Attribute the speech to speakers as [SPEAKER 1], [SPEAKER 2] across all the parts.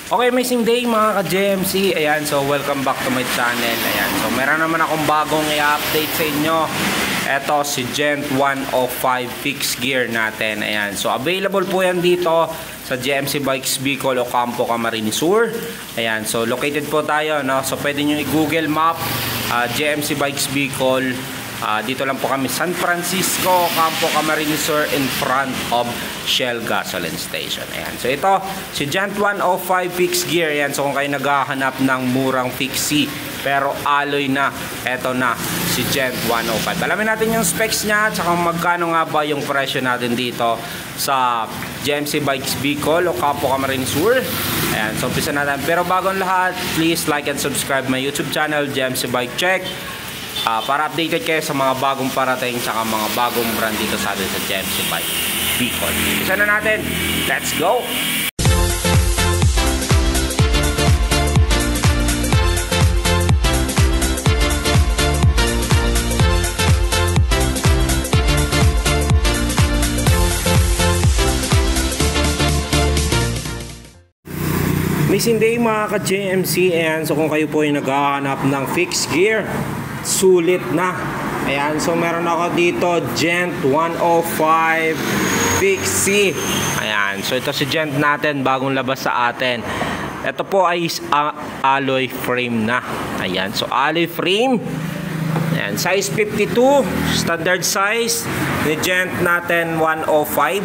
[SPEAKER 1] Okay, amazing day mga ka-JMC. Ayan, so welcome back to my channel. Ayan, so meron naman akong bagong i-update sa inyo. Ito si Gent 105 fixed gear natin. Ayan, so available po yan dito sa JMC Bikes Bicol, Ocampo, Camarines Sur. Ayan, so located po tayo, no? So pwede nyo i-Google Map, JMC Bikes Bicol. Dito lang po kami, San Francisco, Campo, Camarines Sur, in front of Shell Gasoline Station. Ayan. So ito, si Gent 105 fixed gear. Ayan. So kung kayo naghahanap ng murang fixie, pero alloy na, eto na, si Gent 105. Alamin natin yung specs niya, at saka magkano nga ba yung presyo natin dito sa JMC Bikes Bicol o Campo, Camarines Sur. Ayan. So umpisa natin. Pero bago ang lahat, please like and subscribe my YouTube channel, JMC Bike Check. Para updated kayo sa mga bagong parating saka mga bagong brand dito sa atin sa JMC Bike Bicol. Isa na natin. Let's go! Amazing day mga ka-JMC. Ayan, so kung kayo po ay naghahanap ng fixed gear, sulit na. Ayan, so meron ako dito Gent 105 fixie. Ayan, so ito si Gent natin, bagong labas sa atin. Ito po ay alloy frame na. Ayan, so alloy frame. Ayan, size 52, standard size ni Gent natin 105.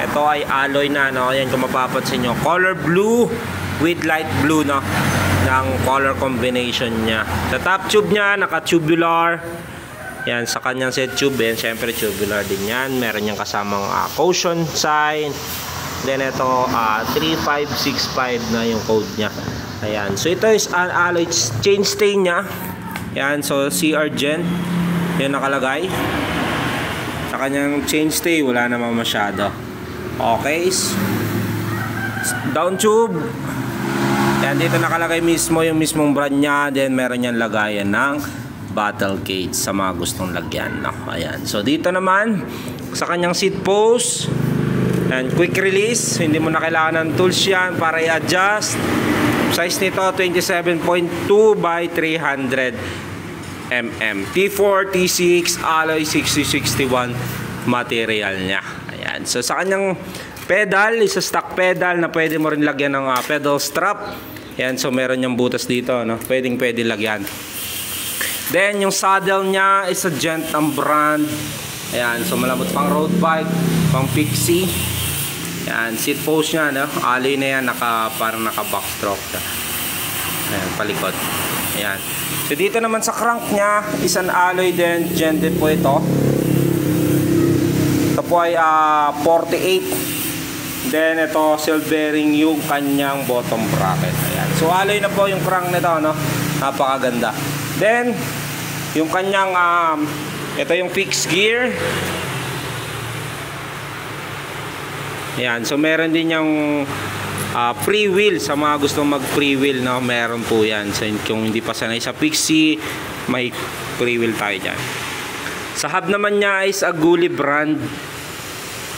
[SPEAKER 1] Ito ay alloy na, no? Ayan, kung mapapansin nyo, color blue with light blue, no? Ng color combination niya. Sa top tube niya, naka-tubular. Yan, sa kanyang set tube, yan, syempre tubular din yan. Meron niyang kasamang caution sign. Then ito, 3565 na yung code niya. Ayan. So ito is an alloy chain stay niya. Yan, so CR Gent. Yan nakalagay. Sa kanyang chain stay, wala namang masyado. Okay. Down tube. Yan, dito nakalagay mismo yung mismong brand niya. Then meron niyang lagayan ng battle cage sa mga gustong lagyan, no? Ayan. So dito naman sa kanyang seat post, and quick release. Hindi mo na kailangan ng tools yan para i-adjust. Size nito 27.2 by 300 mm. T4, T6, alloy 6061 material niya. Ayan. So sa kanyang pedal, isa stock pedal na pwede mo rin lagyan ng pedal strap. Yan, so meron yung butas dito, no? Pwede lagyan. Then yung saddle niya is a Gent ang brand. Ayan, so malambot pang road bike, pang fixie. Yan, seat post niya, no? Alloy na yan, parang naka backstroke siya. Ayan, palikod. Ayan. So dito naman sa crank niya, is an alloy din, Gent din po ito. Ito po ay 48. Then ito, silver bearing yung kanyang bottom bracket. Ayan. So alloy na po yung crank nito, no? Napakaganda. Then yung kanyang ito yung fixed gear. Ayan. So meron din yung free wheel sa mga gustong mag free wheel, no? Meron po yan. So kung hindi pa sanay sa fixie, may free wheel tayo dyan. Sa hub naman niya is a Gully brand.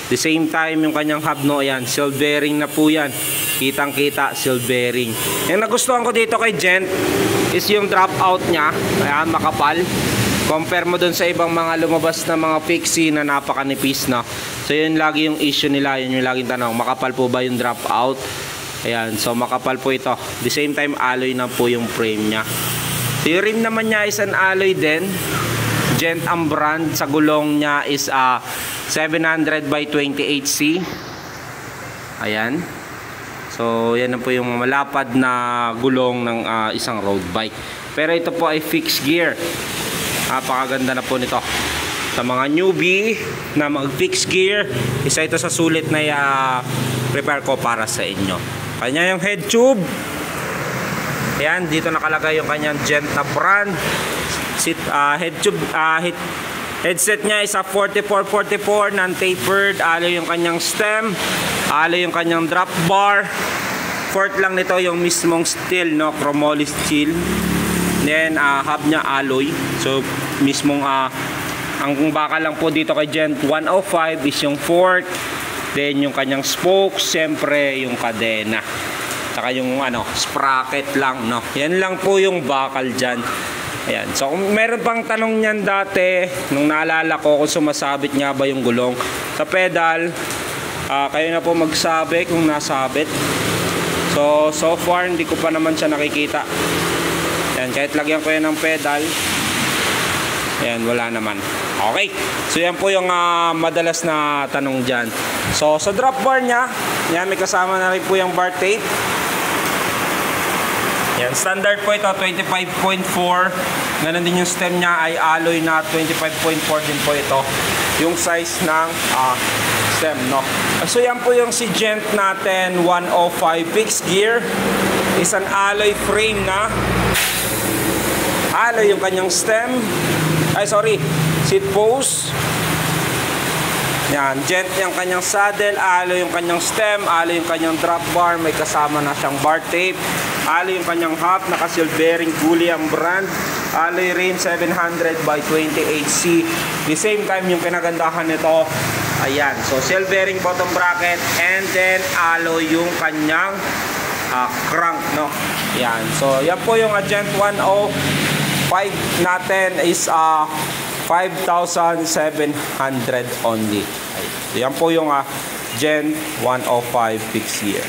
[SPEAKER 1] The same time yung kanyang hub, no, ayan, silver bearing na po yan. Kitang kita, silver bearing. Yung nagustuhan ko dito kay Gent is yung drop out nya. Ayan, makapal. Compare mo dun sa ibang mga lumabas na mga fixie na napakanipis, no. So yun lagi yung issue nila. Yun yung laging tanong, makapal po ba yung drop out? Ayan, so makapal po ito. The same time alloy na po yung frame nya. So yung rim naman nya is an alloy din. Gent ang brand. Sa gulong nya is 700 by 28C. Ayan. So yan na po yung malapad na gulong ng isang road bike. Pero ito po ay fixed gear. Napakaganda na po nito sa mga newbie na mag fixed gear. Isa ito sa sulit na prepare ko para sa inyo. Kanya yung head tube. Ayan, dito nakalagay yung kanyang Gent na brand. Head tube, headset niya is a 4444 non-tapered. Alloy yung kanyang stem, alloy yung kanyang drop bar. Fourth lang nito yung mismong steel, no, chromoly steel. Then hub niya alloy. So mismong ang baka lang po dito kay Gent 105 is yung fork. Then yung kanyang spokes, siyempre yung kadena. Saka yung sprocket lang, no. Yan lang po yung bakal dyan. Ayan. So kung meron pang tanong niyan dati, nung naalala ko kung sumasabit nga ba yung gulong sa pedal, kayo na po magsabi kung nasabit. So far hindi ko pa naman siya nakikita. Ayan, kahit lagyan ko yan ng pedal, ayan, wala naman. Okay, so yan po yung madalas na tanong dyan. So sa drop bar nya, yan, may kasama na rin po yung bar tape. Yan, standard po ito, 25.4. Ganun din yung stem nya ay alloy na 25.4 din po ito. Yung size ng stem, no? So yan po yung si Gent natin 105 fixed gear. Is an alloy frame na alloy yung kanyang stem. Seat post. Yan, Gent yung kanyang saddle, alloy yung kanyang stem, alloy yung kanyang drop bar, may kasama na siyang bar tape, alloy yung kanyang hub, naka-seal bearing Gulli ang brand, alloy rin 700 by 28C. The same time yung kinagandahan nito, ayan, so seal bearing bottom bracket, and then alloy yung kanyang crank, no? Yan, so yan po yung Gent 105 natin is 5,700 only. So yan po yung Gent 105 fixed gear.